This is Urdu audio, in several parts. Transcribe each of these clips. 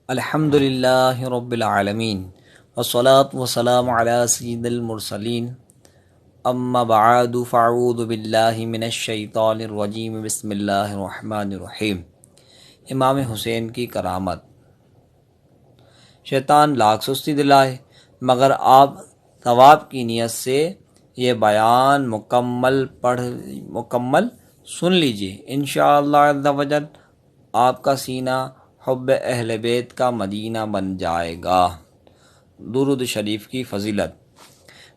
الحمد للہ رب العالمین والصلاة والسلام علی سید المرسلین اما بعد فاعوذ باللہ من الشیطان الرجیم بسم اللہ الرحمن الرحیم۔ امام حسین کی کرامت۔ شیطان لاکھ سستی دلائے مگر آپ ثواب کی نیت سے یہ بیان مکمل سن لیجئے، انشاءاللہ عز و جل آپ کا سینہ حب اہل بیت کا مدینہ بن جائے گا۔ درود شریف کی فضیلت۔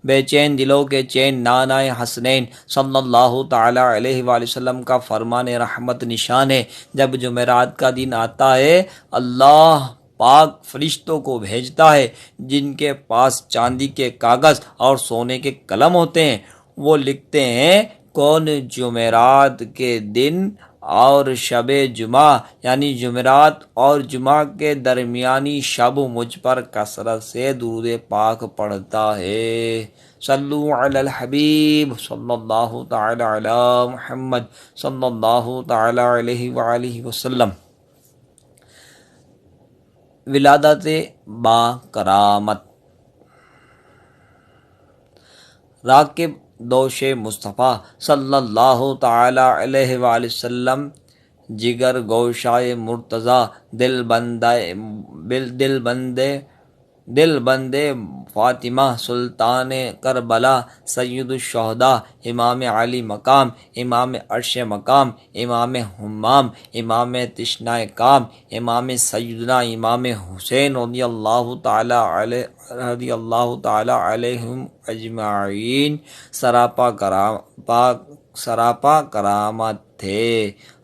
بے چین دلوں کے چین نانائے حسنین صلی اللہ تعالی علیہ وآلہ وسلم کا فرمان رحمت نشان ہے۔ جب جمعرات کا دن آتا ہے اللہ پاک فرشتوں کو بھیجتا ہے جن کے پاس چاندی کے کاغذ اور سونے کے قلم ہوتے ہیں۔ وہ لکھتے ہیں کون جمعرات کے دن اور شب جمعہ یعنی جمعرات اور جمعہ کے درمیانی شب مجھ پر کثرت سے درود پاک پڑھتا ہے۔ صلو علی الحبیب صلی اللہ تعالی علی محمد صلی اللہ تعالی علیہ وآلہ وسلم۔ ولادت با کرامت۔ راکب دوش مصطفیٰ صلی اللہ تعالی علیہ وآلہ وسلم، جگر گوشائے مرتضیٰ، دل بندے فاطمہ، سلطان کربلا، سید الشہداء، امام علی مقام، امام عرش مقام، امام حمام، امام تشنہ کام، امام سیدنا امام حسین رضی اللہ تعالی علیہم اجمعین سراپا کرامت تھے،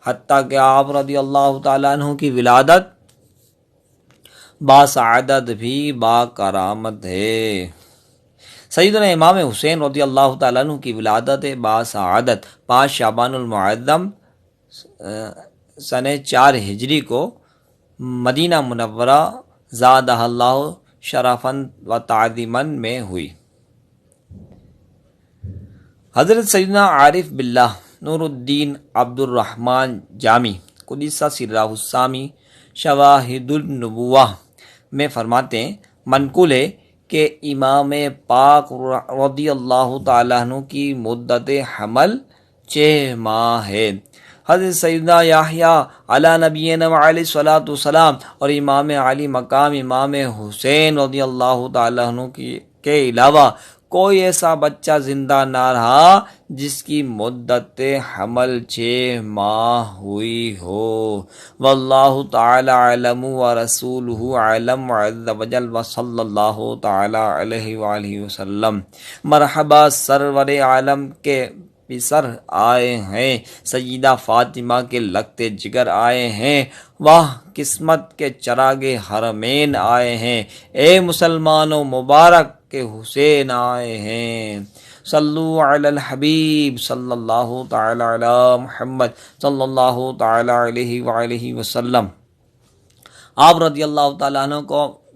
حتیٰ کہ آپ رضی اللہ تعالیٰ عنہ کی ولادت باسعادت بھی با کرامت ہے۔ سیدنا امام حسین رضی اللہ تعالیٰ عنہ کی ولادت باسعادت 5 شعبان المعظم سنہ 4 ہجری کو مدینہ منورہ زادہ اللہ شرفاً و تعظیماً میں ہوئی۔ حضرت سیدنا عارف باللہ نور الدین عبد الرحمن جامی قدس سرہ السامی شواہد النبوہ میں فرماتے ہیں، منقول ہے کہ امام پاک رضی اللہ تعالیٰ عنہ کی مدت حمل 6 ماہ ہے۔ حضرت سیدنا یحییٰ علی نبینا علیہ الصلوۃ والسلام اور امام علی مقام امام حسین رضی اللہ تعالیٰ عنہ کے علاوہ کوئی ایسا بچہ زندہ نہ رہا جس کی مدت حمل 6 ماہ ہوئی ہو۔ واللہ تعالی علم ورسولہ علم عز وجل وصلی اللہ تعالی علیہ وآلہ وسلم۔ مرحبا سرور عالم کے پسر آئے ہیں، سیدہ فاطمہ کے لگتے جگر آئے ہیں، واہ قسمت کے چراغ حرمین آئے ہیں، اے مسلمانوں مبارک کے حسین آئے ہیں۔ صلو علی الحبیب صلی اللہ تعالی علی محمد صلی اللہ تعالی علیہ وآلہ وسلم۔ آپ رضی اللہ تعالیٰ عنہ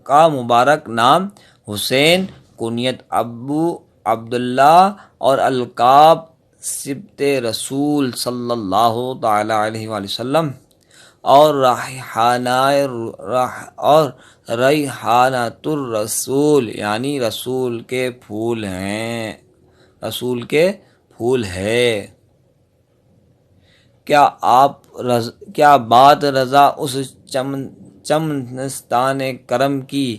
کا مبارک نام حسین، کنیت ابو عبداللہ اور القاب سبط رسول صلی اللہ تعالی علیہ وآلہ وسلم اور ریحانۃ الرسول یعنی رسول کے پھول ہیں، رسول کے پھول ہے۔ کیا بات رضا اس چمنستان کرم کی،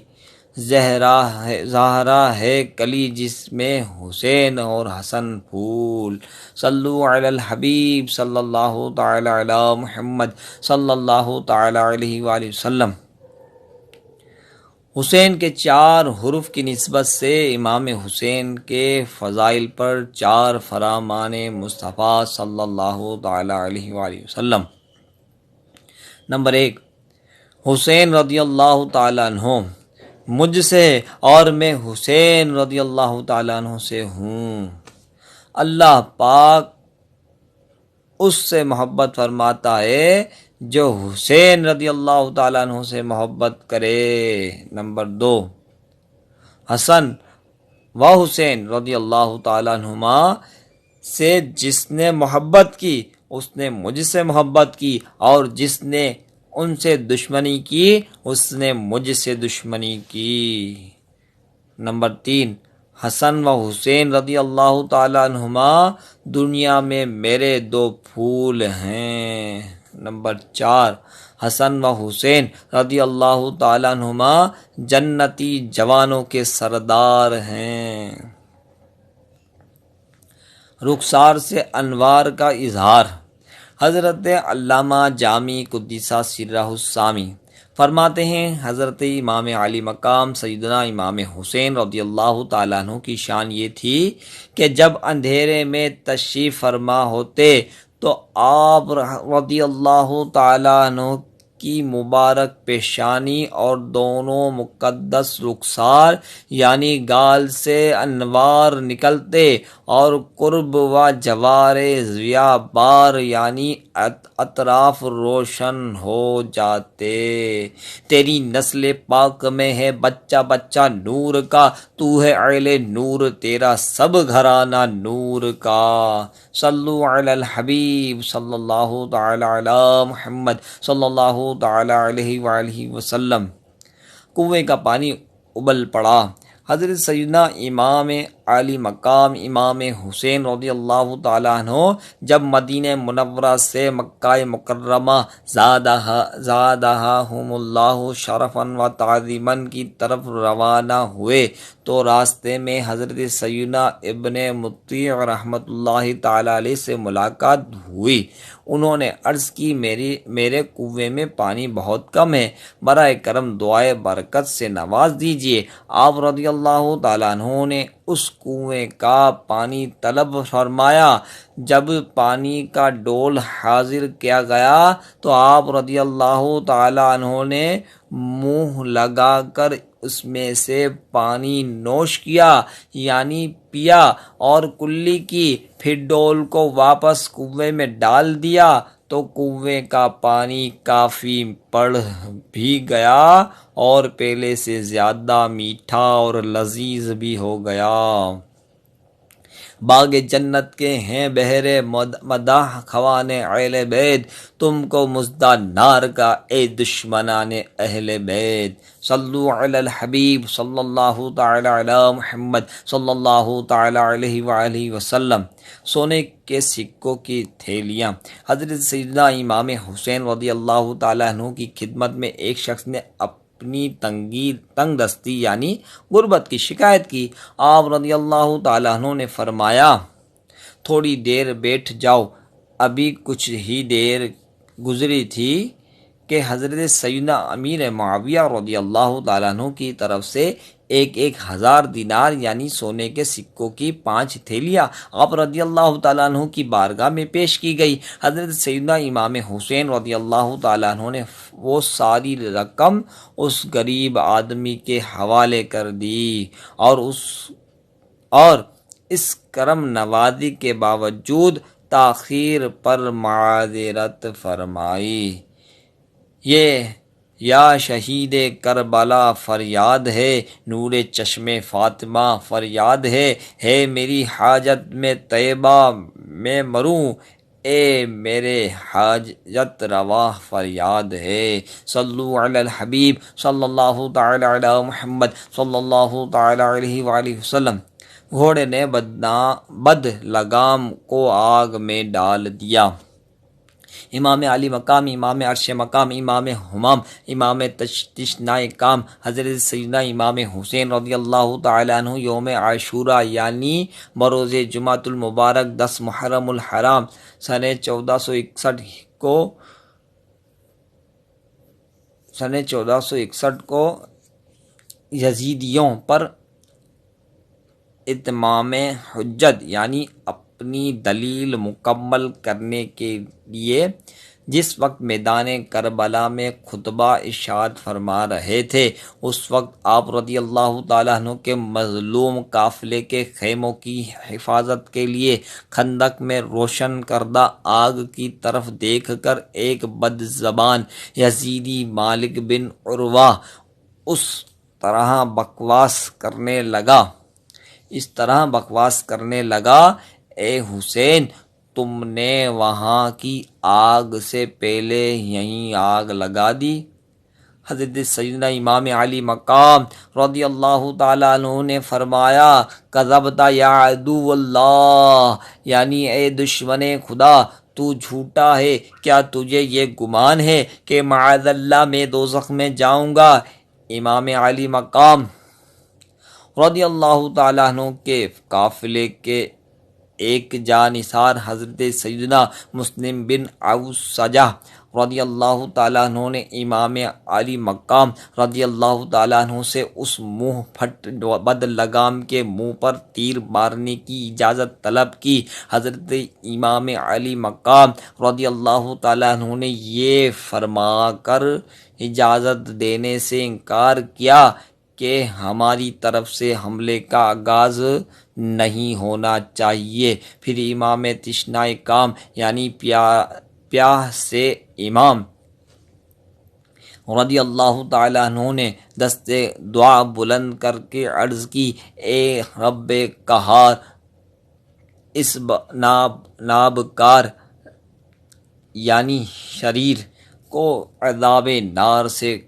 زہرا ہے کلی جس میں حسین اور حسن پھول۔ صلو علی الحبیب صلی اللہ تعالی علی محمد صلی اللہ تعالی علیہ وآلہ وسلم۔ حسین کے 4 حروف کی نسبت سے امام حسین کے فضائل پر 4 فرمان مصطفیٰ صلی اللہ تعالی علیہ وآلہ وسلم۔ نمبر 1، حسین رضی اللہ تعالیٰ عنہ مجھ سے اور میں حسین رضی اللہ تعالیٰ عنہ سے ہوں۔ اللہ پاک اس سے محبت فرماتا ہے جو حسین رضی اللہ تعالیٰ عنہ سے محبت کرے۔ نمبر 2، حسن و حسین رضی اللہ تعالیٰ عنہما سے جس نے محبت کی اس نے مجھ سے محبت کی، اور جس نے ان سے دشمنی کی، اس نے مجھ سے دشمنی کی۔ نمبر 3، حسن و حسین رضی اللہ تعالیٰ عنہما دنیا میں میرے 2 پھول ہیں۔ نمبر 4، حسن و حسین رضی اللہ تعالیٰ عنہما جنتی جوانوں کے سردار ہیں۔ رخسار سے انوار کا اظہار۔ حضرت علامہ جامی قدس سرہ السامی فرماتے ہیں، حضرت امام علی مقام سیدنا امام حسین رضی اللہ تعالیٰ عنہ کی شان یہ تھی کہ جب اندھیرے میں تشریف فرما ہوتے تو آپ رضی اللہ تعالیٰ عنہ کی مبارک پیشانی اور دونوں مقدس رخسار یعنی گال سے انوار نکلتے اور قرب و جوار ضیا بار یعنی اطراف روشن ہو جاتے۔ تیری نسل پاک میں ہے بچہ بچہ نور کا، تو ہے اہل نور تیرا سب گھرانہ نور کا۔ صلو علی الحبیب صلی اللہ تعالی علی محمد صلی اللہ تعالی علیہ وآلہ وسلم۔ کنویں کا پانی ابل پڑا۔ حضرت سیدنا امام علی مقام امام حسین رضی اللہ تعالیٰ عنہ جب مدینہ منورہ سے مکہ مکرمہ زادہم اللہ شرفا و تعظیما کی طرف روانہ ہوئے تو راستے میں حضرت سیدنا ابن مطیع رحمۃ اللہ تعالیٰ علیہ سے ملاقات ہوئی۔ انہوں نے عرض کی، میرے کنویں میں پانی بہت کم ہے، برائے کرم دعائے برکت سے نواز دیجیے۔ آپ رضی اللہ تعالیٰ عنہ نے اس کنویں کا پانی طلب فرمایا۔ جب پانی کا ڈول حاضر کیا گیا تو آپ رضی اللہ تعالیٰ عنہ نے منہ لگا کر اس میں سے پانی نوش کیا یعنی پیا اور کلی کی، پھر ڈول کو واپس کنویں میں ڈال دیا تو کنویں کا پانی کافی بڑھ بھی گیا اور پہلے سے زیادہ میٹھا اور لذیذ بھی ہو گیا۔ باغ جنت کے ہیں بہرے مداح خوان اہل بیت، تم کو مژدہ نار کا اے دشمنان اہل بیت۔ صلو علی الحبیب صلی اللہ تعالی علی محمد صلی اللہ تعالی علیہ وآلہ وسلم۔ سونے کے سکوں کی تھیلیاں۔ حضرت سیدنا امام حسین رضی اللہ تعالیٰ عنہ کی خدمت میں ایک شخص نے اپنی تنگ دستی یعنی غربت کی شکایت کی۔ آپ رضی اللہ تعالیٰ عنہ نے فرمایا، تھوڑی دیر بیٹھ جاؤ۔ ابھی کچھ ہی دیر گزری تھی کہ حضرت سیدنا امیر معاویہ رضی اللہ تعالیٰ عنہ کی طرف سے 1000 دینار یعنی سونے کے سکوں کی 5 تھیلیاں آپ رضی اللہ تعالیٰ عنہ کی بارگاہ میں پیش کی گئی۔ حضرت سیدنا امام حسین رضی اللہ تعالیٰ عنہ نے وہ ساری رقم اس غریب آدمی کے حوالے کر دی اور اس کرم نوازی کے باوجود تاخیر پر معذرت فرمائی۔ یہ یا شہید کربلا فریاد ہے، نور چشم فاطمہ فریاد ہے میری حاجت میں طیبہ میں مروں، اے میرے حاجت روا فریاد ہے۔ صلو علی الحبیب صلی اللہ تعالی علی محمد صلی اللہ تعالی علیہ وآلہ وسلم۔ گھوڑے نے بد لگام کو آگ میں ڈال دیا۔ امام علی مقام امام عرش مقام امام حمام امام تشنائے کام حضرت سیدنا امام حسین رضی اللہ تعالیٰ عنہ یوم عاشوراء یعنی بروز جمعۃ المبارک 10 محرم الحرام سن 1461 کو یزیدیوں پر اتمام حجت یعنی اپنی دلیل مکمل کرنے کے لیے جس وقت میدان کربلا میں خطبہ ارشاد فرما رہے تھے، اس وقت آپ رضی اللہ تعالیٰ عنہ کے مظلوم قافلے کے خیموں کی حفاظت کے لیے خندق میں روشن کردہ آگ کی طرف دیکھ کر ایک بد زبان یزیدی مالک بن عروہ اس طرح بکواس کرنے لگا، اے حسین تم نے وہاں کی آگ سے پہلے یہیں آگ لگا دی؟ حضرت سیدنا امام علی مقام رضی اللہ تعالیٰ عنہ نے فرمایا کذبت یا عدو اللہ، یعنی اے دشمن خدا تو جھوٹا ہے، کیا تجھے یہ گمان ہے کہ معاذ اللہ میں دوزخ میں جاؤں گا؟ امام علی مقام رضی اللہ تعالیٰ عنہ کے قافلے کے ایک جانثار حضرت سیدنا مسلم بن اوسجہ رضی اللہ تعالیٰ عنہ نے امام علی مقام رضی اللہ تعالیٰ عنہ سے اس منہ پھٹ بد لگام کے منہ پر تیر مارنے کی اجازت طلب کی۔ حضرت امام علی مقام رضی اللہ تعالیٰ عنہ نے یہ فرما کر اجازت دینے سے انکار کیا کہ ہماری طرف سے حملے کا آغاز نہیں ہونا چاہیے۔ پھر امام تشنائے کام یعنی پیاہ سے امام رضی اللہ تعالیٰ عنہ نے دست دعا بلند کر کے عرض کی، اے رب قہار، اس نابکار یعنی شریر کو عذاب نار سے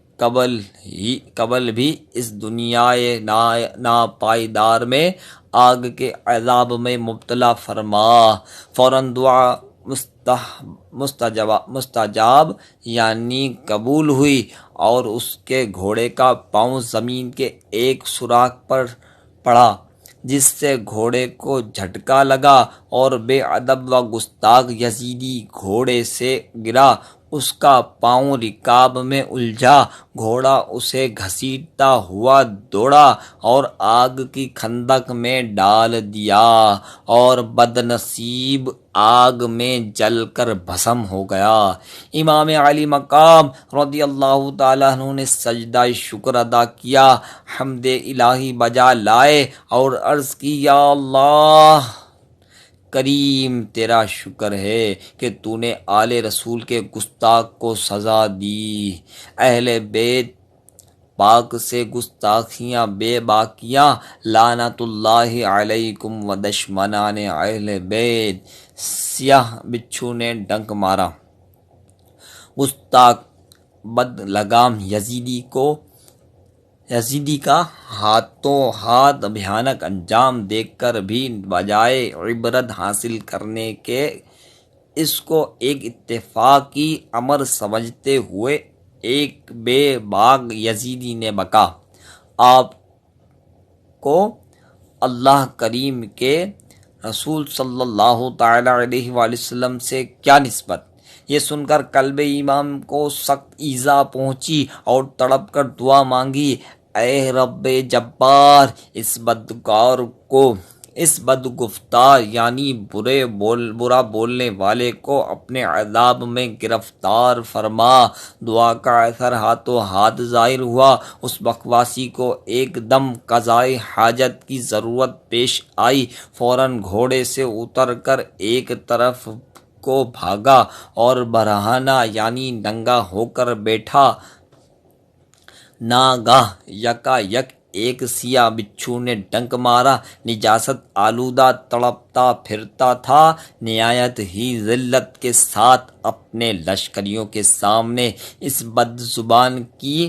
قبل بھی اس دنیائے ناپائیدار میں آگ کے عذاب میں مبتلا فرما۔ فوراً دعا مستجاب یعنی قبول ہوئی اور اس کے گھوڑے کا پاؤں زمین کے ایک سوراخ پر پڑا، جس سے گھوڑے کو جھٹکا لگا اور بے ادب و گستاخ یزیدی گھوڑے سے گرا۔ اس کا پاؤں رکاب میں الجھا، گھوڑا اسے گھسیٹتا ہوا دوڑا اور آگ کی خندق میں ڈال دیا اور بد نصیب آگ میں جل کر بھسم ہو گیا۔ امام علی مقام رضی اللہ تعالیٰ عنہ نے سجدہ شکر ادا کیا، حمد الہی بجا لائے اور عرض کی، یا اللہ کریم تیرا شکر ہے کہ تو نے آل رسول کے گستاخ کو سزا دی، اہل بیت پاک سے گستاخیاں بے باکیاں، لعنت اللہ علیکم و دشمنان اہل بیت۔ سیاہ بچھو نے ڈنک مارا، گستاخ بد لگام یزیدی کا ہاتھوں ہاتھ بھیانک انجام دیکھ کر بھی بجائے عبرت حاصل کرنے کے اس کو ایک اتفاقی امر سمجھتے ہوئے ایک بے باک یزیدی نے بکا، آپ کو اللہ کریم کے رسول صلی اللہ تعالی علیہ وآلہ وسلم سے کیا نسبت؟ یہ سن کر قلب امام کو سخت ایذا پہنچی اور تڑپ کر دعا مانگی، اے رب جبار، اس بدگفتار یعنی برا بولنے والے کو اپنے عذاب میں گرفتار فرما۔ دعا کا اثر ہاتھوں ہاتھ ظاہر ہوا، اس بکواسی کو ایک دم قضائے حاجت کی ضرورت پیش آئی، فوراً گھوڑے سے اتر کر ایک طرف کو بھاگا اور برہنہ یعنی ننگا ہو کر بیٹھا۔ ناگاہ یکا یک ایک سیاہ بچھو نے ڈنک مارا، نجاست آلودہ تڑپتا پھرتا تھا، نہایت ہی ذلت کے ساتھ اپنے لشکریوں کے سامنے اس بد زبان کی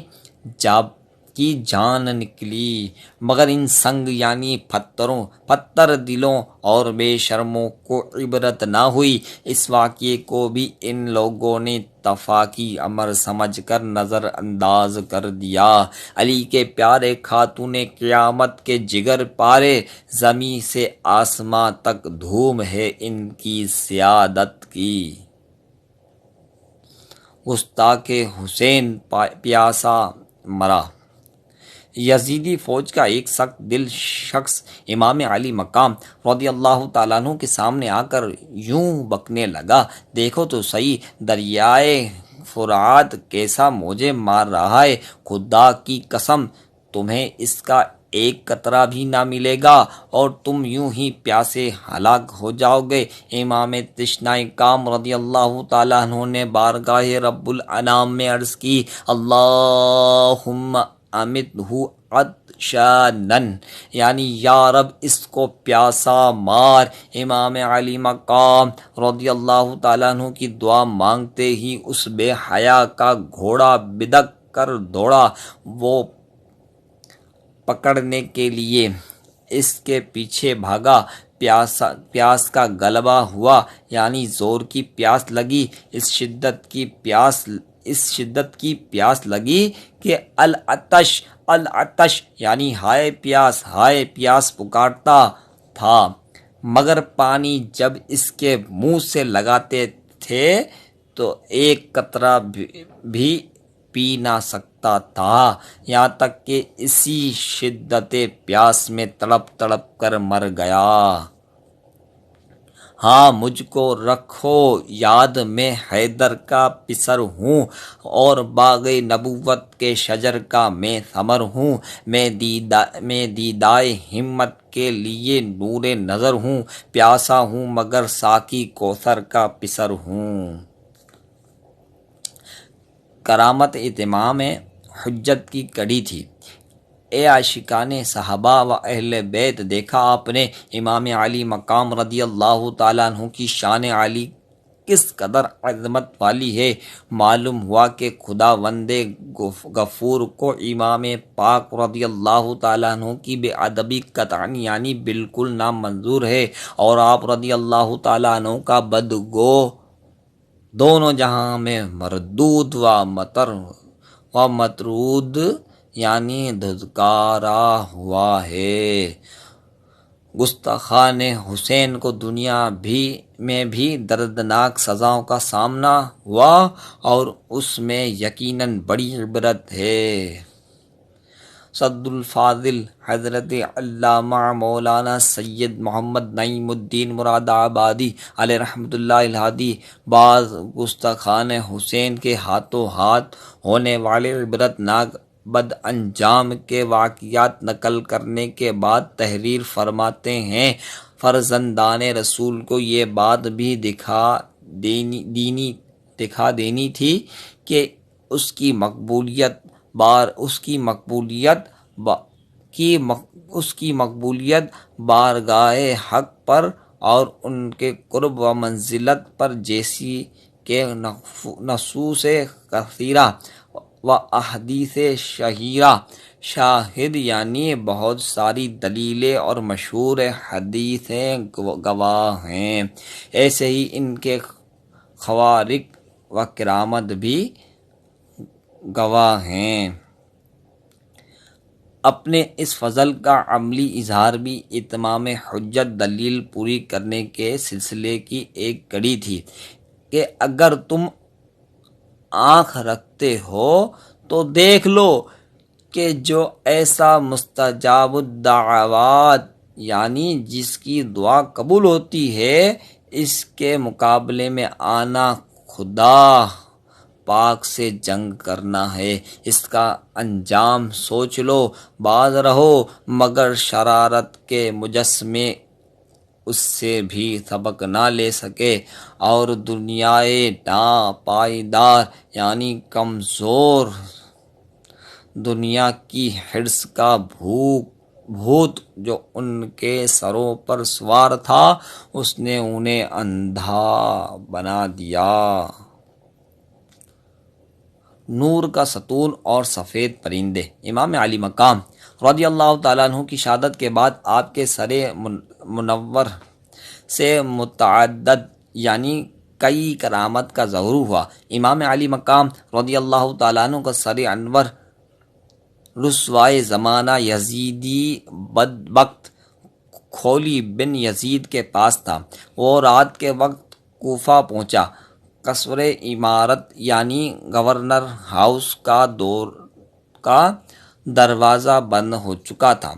جان نکلی، مگر ان سنگ یعنی پتھر دلوں اور بے شرموں کو عبرت نہ ہوئی۔ اس واقعے کو بھی ان لوگوں نے تفاقی امر سمجھ کر نظر انداز کر دیا۔ علی کے پیارے خاتون قیامت کے جگر پارے، زمیں سے آسماں تک دھوم ہے ان کی سیادت کی۔ گستاخ حسین پیاسا مرا۔ یزیدی فوج کا ایک سخت دل شخص امام علی مقام رضی اللہ تعالیٰ عنہ کے سامنے آ کر یوں بکنے لگا، دیکھو تو صحیح دریائے فرات کیسا موجیں مار رہا ہے، خدا کی قسم تمہیں اس کا ایک قطرہ بھی نہ ملے گا اور تم یوں ہی پیاسے ہلاک ہو جاؤ گے۔ امام تشنائے کام رضی اللہ تعالیٰ عنہ نے بارگاہ رب الانام میں عرض کی، اللہم امتہ عطشانن، یعنی یا رب اس کو پیاسا مار۔ امام علی مقام رضی اللہ تعالیٰ عنہ کی دعا مانگتے ہی اس بے حیا کا گھوڑا بدک کر دوڑا، وہ پکڑنے کے لیے اس کے پیچھے بھاگا۔ پیاس کا غلبہ ہوا، یعنی زور کی پیاس لگی، اس شدت کی پیاس لگی کہ العطش العطش، یعنی ہائے پیاس پکارتا تھا، مگر پانی جب اس کے منہ سے لگاتے تھے تو ایک قطرہ بھی پی نہ سکتا تھا، یہاں تک کہ اسی شدت پیاس میں تڑپ تڑپ کر مر گیا۔ ہاں مجھ کو رکھو یاد، میں حیدر کا پسر ہوں اور باغ نبوت کے شجر کا میں ثمر ہوں، میں دیدائے ہمت کے لیے نور نظر ہوں، پیاسا ہوں مگر ساقی کوثر کا پسر ہوں۔ کرامت اتمام حجت کی کڑی تھی۔ اے عاشقان صحابہ و اہل بیت، دیکھا آپ نے امام علی مقام رضی اللہ تعالیٰ عنہ کی شان عالی کس قدر عظمت والی ہے۔ معلوم ہوا کہ خداوند غفور کو امام پاک رضی اللہ تعالیٰ عنہ کی بے ادبی قطعاً یعنی بالکل نامنظور ہے، اور آپ رضی اللہ تعالیٰ عنہ کا بدگو دونوں جہاں میں مردود و مطرود یعنی دھتکارا ہوا ہے۔ گستاخان حسین کو دنیا میں بھی دردناک سزاؤں کا سامنا ہوا، اور اس میں یقیناً بڑی عبرت ہے۔ صد الفاضل حضرت علامہ مولانا سید محمد نعیم الدین مراد آبادی علیہ رحمۃ اللہ الہادی بعض گستاخان حسین کے ہاتھوں ہاتھ ہونے والے عبرت ناک بد انجام کے واقعات نقل کرنے کے بعد تحریر فرماتے ہیں، فرزندان رسول کو یہ بات بھی دکھا دینی تھی کہ اس کی مقبولیت بارگاہ حق پر اور ان کے قرب و منزلت پر جیسی کہ نصوص کثیرہ و احادیث شہیرہ شاہد، یعنی بہت ساری دلیلیں اور مشہور حدیثیں گواہ ہیں، ایسے ہی ان کے خوارق و کرامت بھی گواہ ہیں۔ اپنے اس فضل کا عملی اظہار بھی اتمام حجت دلیل پوری کرنے کے سلسلے کی ایک کڑی تھی کہ اگر تم آنکھ رکھتے ہو تو دیکھ لو کہ جو ایسا مستجاب الدعوات یعنی جس کی دعا قبول ہوتی ہے، اس کے مقابلے میں آنا خدا پاک سے جنگ کرنا ہے۔ اس کا انجام سوچ لو، باز رہو مگر شرارت کے مجسمے اس سے بھی سبق نہ لے سکے، اور دنیائے ناپائیدار یعنی کمزور دنیا کی حرص کا بھوت جو ان کے سروں پر سوار تھا، اس نے انہیں اندھا بنا دیا۔ نور کا ستون اور سفید پرندے۔ امام علی مقام رضی اللہ تعالیٰ عنہ کی شہادت کے بعد آپ کے سر منور سے متعدد یعنی کئی کرامت کا ظہور ہوا۔ امام علی مقام رضی اللہ تعالیٰ عنہ کا سر انور رسوائے زمانہ یزیدی بدبخت کھولی بن یزید کے پاس تھا۔ وہ رات کے وقت کوفہ پہنچا۔ قصر امارت یعنی گورنر ہاؤس کا دروازہ بند ہو چکا تھا۔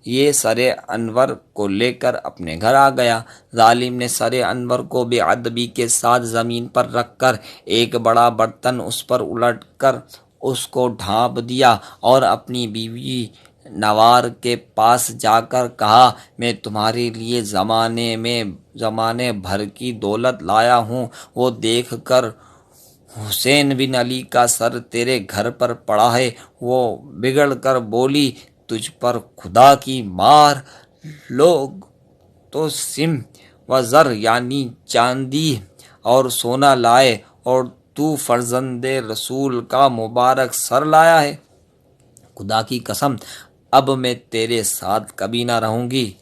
یہ سر انور کو لے کر اپنے گھر آ گیا۔ ظالم نے سر انور کو بے ادبی کے ساتھ زمین پر رکھ کر ایک بڑا برتن اس پر الٹ کر اس کو ڈھانپ دیا، اور اپنی بیوی نوار کے پاس جا کر کہا، میں تمہارے لیے زمانے بھر کی دولت لایا ہوں، وہ دیکھ کر حسین بن علی کا سر تیرے گھر پر پڑا ہے۔ وہ بگڑ کر بولی، تجھ پر خدا کی مار، لوگ تو سم و زر یعنی چاندی اور سونا لائے، اور تو فرزند رسول کا مبارک سر لایا ہے۔ خدا کی قسم اب میں تیرے ساتھ کبھی نہ رہوں گی۔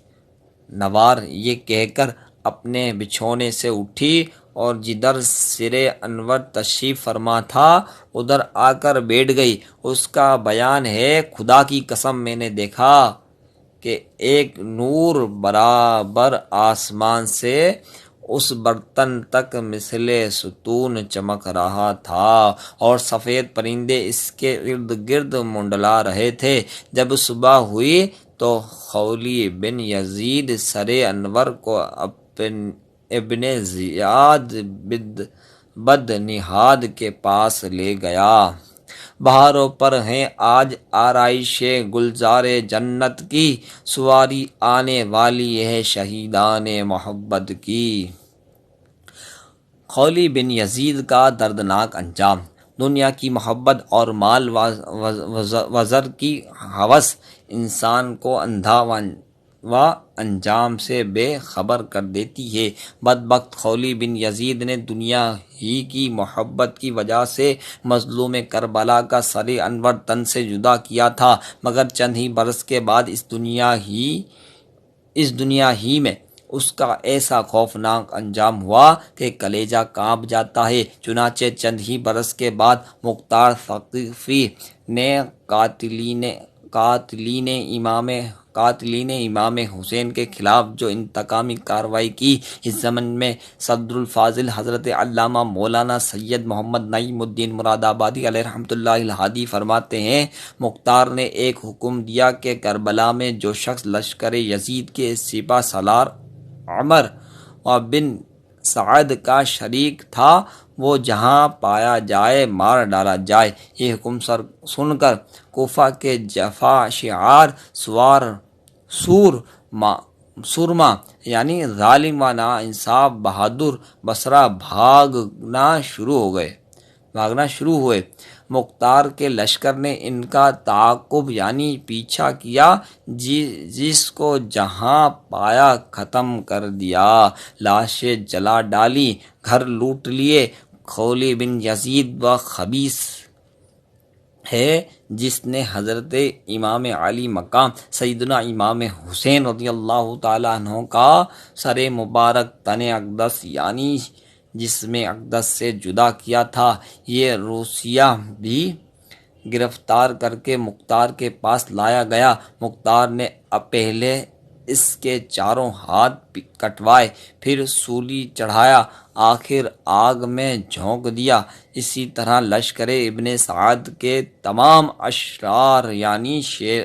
نوار یہ کہہ کر اپنے بچھونے سے اٹھی اور جدھر سر انور تشریف فرما تھا ادھر آ کر بیٹھ گئی۔ اس کا بیان ہے، خدا کی قسم میں نے دیکھا کہ ایک نور برابر آسمان سے اس برتن تک مثل ستون چمک رہا تھا اور سفید پرندے اس کے ارد گرد منڈلا رہے تھے۔ جب صبح ہوئی تو خولی بن یزید سر انور کو ابن زیاد بد نہاد کے پاس لے گیا۔ بہاروں پر ہیں آج آرائش گلزار جنت کی، سواری آنے والی ہے شہیدان محبت کی۔ خولی بن یزید کا دردناک انجام۔ دنیا کی محبت اور مال و زر کی ہوس انسان کو اندھا و انجام سے بے خبر کر دیتی ہے۔ بدبخت خولی بن یزید نے دنیا ہی کی محبت کی وجہ سے مظلوم کربلا کا سر انور تن سے جدا کیا تھا، مگر چند ہی برس کے بعد اس دنیا ہی میں اس کا ایسا خوفناک انجام ہوا کہ کلیجہ کانپ جاتا ہے۔ چنانچہ چند ہی برس کے بعد مختار ثقفی نے قاتلین امام حسین کے خلاف جو انتقامی کارروائی کی، اس ضمن میں صدر الفاضل حضرت علامہ مولانا سید محمد نعیم الدین مراد آبادی علیہ رحمۃ اللہ الہادی فرماتے ہیں، مختار نے ایک حکم دیا کہ کربلا میں جو شخص لشکر یزید کے سپہ سالار عمر بن سعد کا شریک تھا وہ جہاں پایا جائے مار ڈالا جائے۔ یہ حکم سن کر کوفہ کے جفا شعار سورما یعنی ظالم و ناانصاف بہادر بصرہ بھاگنا شروع ہوئے۔ مختار کے لشکر نے ان کا تعاقب یعنی پیچھا کیا، جس کو جہاں پایا ختم کر دیا، لاشیں جلا ڈالی، گھر لوٹ لیے۔ خولی بن یزید و خبیث ہے جس نے حضرت امام علی مقام سیدنا امام حسین رضی اللہ تعالیٰ عنہ کا سر مبارک تن اقدس یعنی جسم اقدس سے جدا کیا تھا۔ یہ روسیہ بھی گرفتار کر کے مختار کے پاس لایا گیا۔ مختار نے پہلے اس کے چاروں ہاتھ کٹوائے، پھر سولی چڑھایا، آخر آگ میں جھونک دیا۔ اسی طرح لشکر ابن سعد کے تمام اشرار یعنی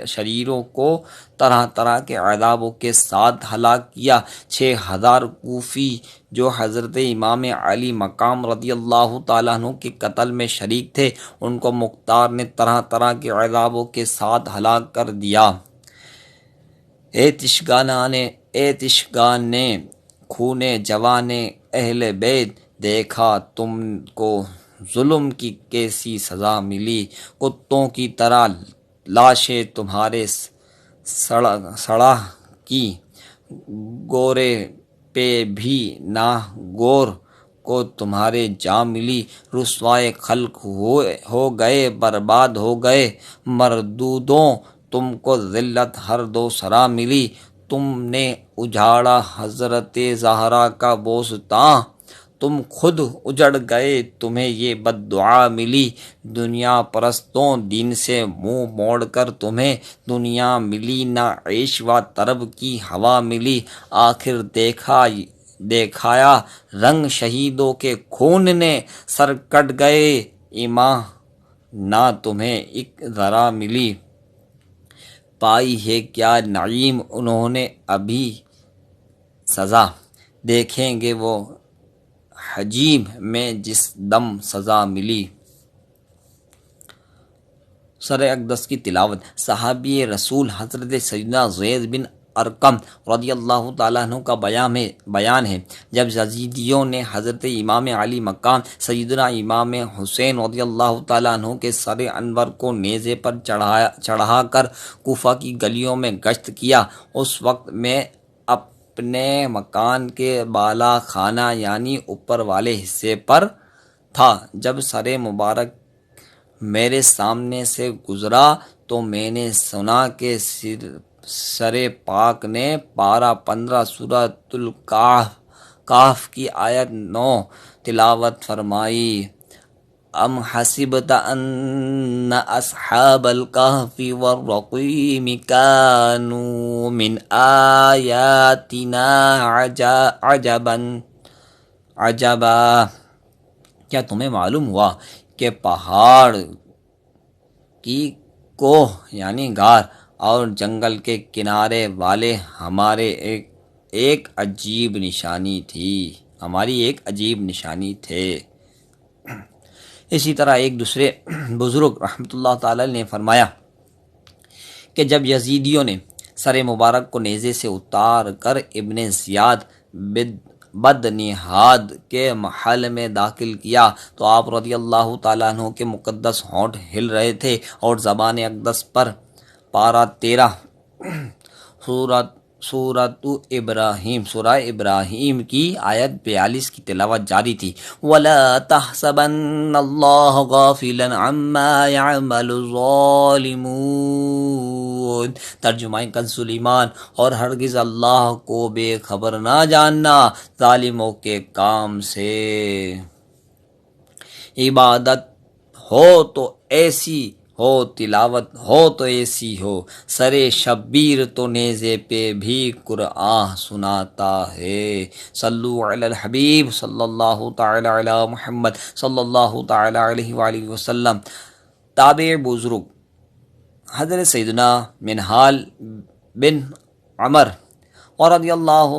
شریروں کو طرح طرح کے عذابوں کے ساتھ ہلاک کیا۔ 6000 کوفی جو حضرت امام علی مقام رضی اللہ تعالیٰ عنہ کے قتل میں شریک تھے، ان کو مختار نے طرح طرح کے عذابوں کے ساتھ ہلاک کر دیا۔ اے تشگان نے خون جوان اہل بیت، دیکھا تم کو ظلم کی کیسی سزا ملی، کتوں کی طرح لاشیں تمہارے سڑا کی، گورے پہ بھی نہ گور کو تمہارے جاں ملی، رسوائے خلق ہو گئے، برباد ہو گئے مردودوں، تم کو ذلت ہر دو سرا ملی، تم نے اجاڑا حضرت زہرا کا بوستاں، تم خود اجڑ گئے، تمہیں یہ بد دعا ملی، دنیا پرستوں دین سے منہ موڑ کر تمہیں دنیا ملی، نہ عیش و طرب کی ہوا ملی، آخر دیکھایا رنگ شہیدوں کے خون نے، سر کٹ گئے ایماں نہ تمہیں ایک ذرا ملی، پائی ہے کیا نعیم انہوں نے ابھی سزا، دیکھیں گے وہ حجیم میں جس دم سزا ملی۔ سر اقدس کی تلاوت۔ صحابی رسول حضرت سیدنا زید بن ارقم رضی اللہ تعالیٰ عنہ کا بیان ہے، جب یزیدیوں نے حضرت امام علی مقام سیدنا امام حسین رضی اللہ تعالیٰ عنہ کے سر انور کو نیزے پر چڑھا کر کوفہ کی گلیوں میں گشت کیا، اس وقت میں اپنے مکان کے بالا خانہ یعنی اوپر والے حصے پر تھا۔ جب سر مبارک میرے سامنے سے گزرا تو میں نے سنا کہ سر پاک نے پارہ 15 سورۃ الکہف کی آیت 9 تلاوت فرمائی۔ ام حسبت ان اصحاب الکہف والرقیم کانوا من آیاتنا عجبا، کیا تمہیں معلوم ہوا کہ پہاڑ کی کوہ یعنی غار اور جنگل کے کنارے والے ہماری ایک عجیب نشانی تھے۔ اسی طرح ایک دوسرے بزرگ رحمۃ اللہ تعالی نے فرمایا کہ جب یزیدیوں نے سر مبارک کو نیزے سے اتار کر ابن زیاد بدنہاد کے محل میں داخل کیا تو آپ رضی اللہ تعالیٰ عنہ کے مقدس ہونٹ ہل رہے تھے اور زبان اقدس پر پارہ 13 سورہ ابراہیم کی آیت 42 کی تلاوت جاری تھی۔ وَلَا تَحْسَبَنَّ اللَّهَ غَافِلًا عَمَّا يَعْمَلُ الظَّالِمُونَ، ترجمہ کنز ایمان، اور ہرگز اللہ کو بے خبر نہ جاننا ظالموں کے کام سے۔ عبادت ہو تو ایسی ہو، تلاوت ہو تو ایسی ہو، سر شبیر تو نیزے پہ بھی قرآن سناتا ہے۔ صلو علی الحبیب صلی اللہ تعالی علی محمد صلی اللہ تعالی علیہ وآلہ وسلم۔ تابع بزرگ حضرت سیدنا منہال بن عمر رضی اللہ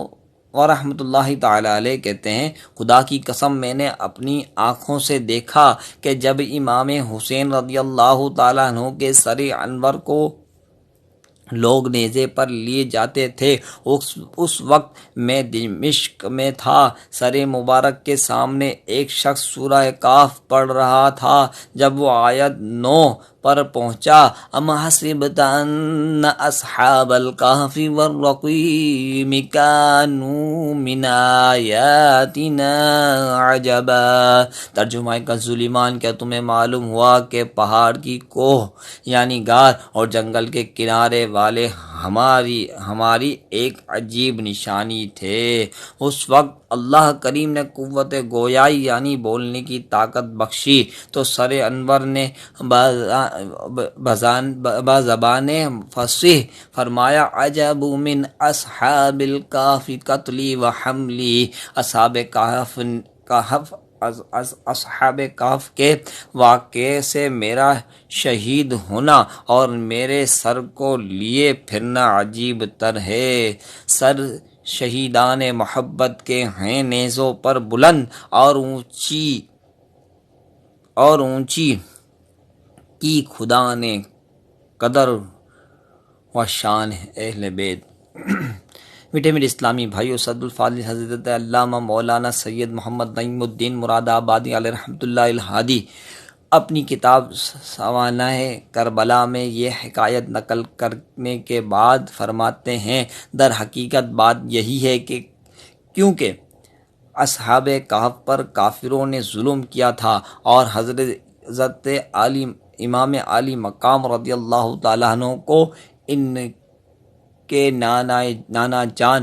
ورحمۃ اللہ تعالی علیہ کہتے ہیں، خدا کی قسم میں نے اپنی آنکھوں سے دیکھا کہ جب امام حسین رضی اللہ تعالیٰ عنہ کے سر انور کو لوگ نیزے پر لیے جاتے تھے، اس وقت میں دمشق میں تھا۔ سر مبارک کے سامنے ایک شخص سورہ کہف پڑھ رہا تھا۔ جب وہ آیت 9 پر پہنچا، ام حسبت ان اصحاب الکہف والرقیم کانوا من آیاتنا عجبا، ترجمہ کنز ایمان، کیا تمہیں معلوم ہوا کہ پہاڑ کی کوہ یعنی غار اور جنگل کے کنارے والے ہماری ایک عجیب نشانی تھے۔ اس وقت اللہ کریم نے قوت گویائی یعنی بولنے کی طاقت بخشی تو سر انور نے بزبان فصیح فرمایا، عجب من اصحاب الکہف قتلی و حملی، اصحاب کہف کے واقعے سے میرا شہید ہونا اور میرے سر کو لیے پھرنا عجیب تر ہے۔ سر شہیدان محبت کے ہیں نیزوں پر بلند اور اونچی کی خدا نے قدر و شان ہے۔ اہل بیت میٹھے میرے اسلامی بھائیو، صد الفاضل حضرت علامہ مولانا سید محمد نعیم الدین مراد آبادی علیہ رحمۃ اللہ الہادی اپنی کتاب سوانح کربلا میں یہ حکایت نقل کرنے کے بعد فرماتے ہیں، در حقیقت بات یہی ہے کہ کیونکہ اصحاب کہف پر کافروں نے ظلم کیا تھا اور حضرت امام علی مقام رضی اللہ تعالیٰ عنہ کو ان کے نانا جان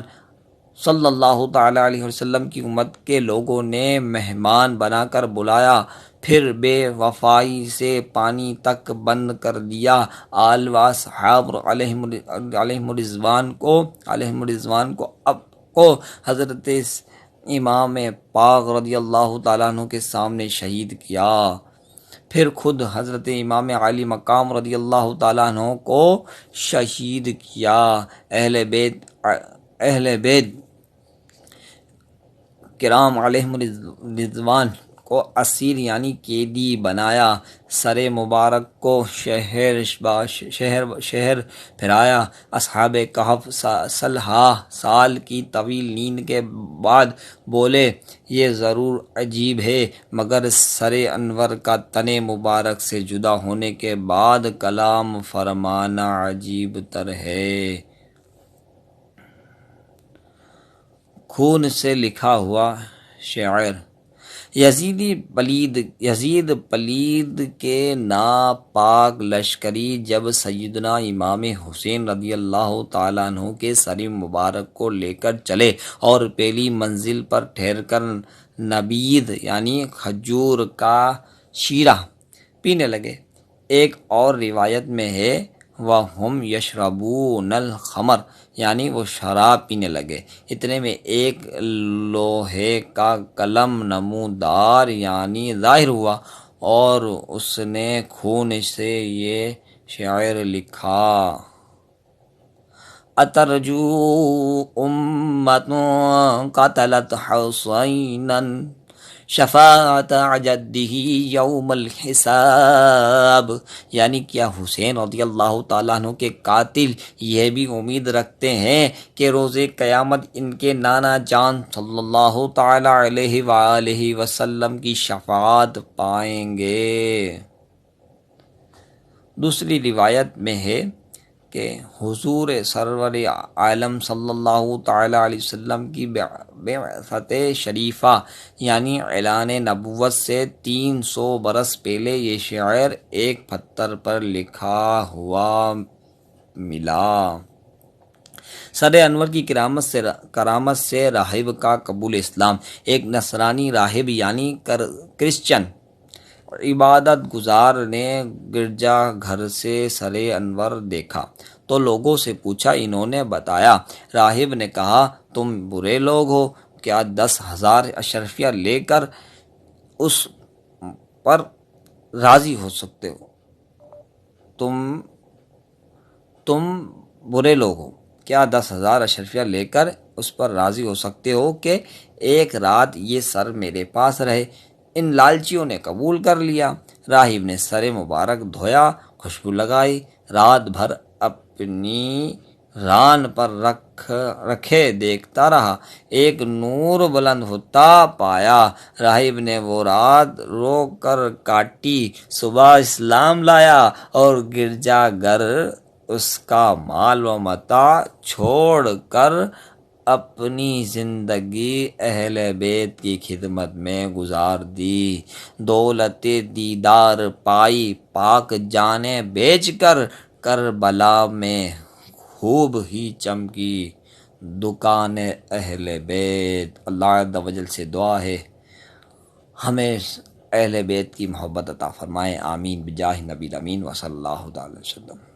صلی اللہ تعالی علیہ وسلم کی امت کے لوگوں نے مہمان بنا کر بلایا، پھر بے وفائی سے پانی تک بند کر دیا۔ آل و اصحاب علیہم الرضوان کو حضرت امام پاک رضی اللہ تعالیٰ عنہ کے سامنے شہید کیا، پھر خود حضرت امام علی مقام رضی اللہ تعالیٰ عنہ کو شہید کیا۔ اہل بیت کرام علیہم الرضوان کو اسیر یعنی قیدی بنایا، سر مبارک کو شہر پھرایا۔ اصحاب کہف 30 سال کی طویل نیند کے بعد بولے یہ ضرور عجیب ہے، مگر سر انور کا تن مبارک سے جدا ہونے کے بعد کلام فرمانا عجیب تر ہے۔ خون سے لکھا ہوا شعر۔ یزید پلید کے ناپاک لشکری جب سیدنا امام حسین رضی اللہ تعالیٰ عنہ کے سر مبارک کو لے کر چلے اور پہلی منزل پر ٹھہر کر نبید یعنی کھجور کا شیرہ پینے لگے۔ ایک اور روایت میں ہے وَهُمْ يَشْرَبُونَ الْخَمْرَ یعنی وہ شراب پینے لگے۔ اتنے میں ایک لوہے کا قلم نمودار یعنی ظاہر ہوا اور اس نے خون سے یہ شعر لکھا: اترجو امت قتلت حسینا شفاعت جدہ یوم الحساب یعنی کیا حسین رضی اللہ تعالیٰ عنہ کے قاتل یہ بھی امید رکھتے ہیں کہ روز قیامت ان کے نانا جان صلی اللہ تعالیٰ علیہ وآلہ وسلم کی شفاعت پائیں گے۔ دوسری روایت میں ہے کہ حضور سرور عالم صلی اللہ تعالیٰ علیہ وسلم کی بعثت شریفہ یعنی اعلان نبوت سے 300 برس پہلے یہ شعر ایک پتھر پر لکھا ہوا ملا۔ سر انور کی کرامت سے راہب کا قبول اسلام۔ ایک نصرانی راہب یعنی کرسچن عبادت گزار نے گرجا گھر سے سر انور دیکھا تو لوگوں سے پوچھا، انہوں نے بتایا۔ راہب نے کہا تم برے لوگ ہو، کیا 10,000 اشرفیہ لے کر اس پر راضی ہو سکتے ہو؟ تم برے لوگ ہو، کیا 10,000 اشرفیہ لے کر اس پر راضی ہو سکتے ہو کہ ایک رات یہ سر میرے پاس رہے؟ ان لالچیوں نے قبول کر لیا۔ راہب نے سر مبارک دھویا، خوشبو لگائی، رات بھر اپنی ران پر رکھے دیکھتا رہا، ایک نور بلند ہوتا پایا۔ راہب نے وہ رات رو کر کاٹی، صبح اسلام لایا اور گرجا گھر اس کا مال و متاع چھوڑ کر اپنی زندگی اہل بیت کی خدمت میں گزار دی۔ دولت دیدار پائی، پاک جانیں بیچ کر کربلا میں خوب ہی چمکی دکان اہل بیت۔ اللہ عز و جل سے دعا ہے ہمیں اہل بیت کی محبت عطا فرمائے، آمین بجاہ نبی الامین وصلی اللہ تعالی وسلم۔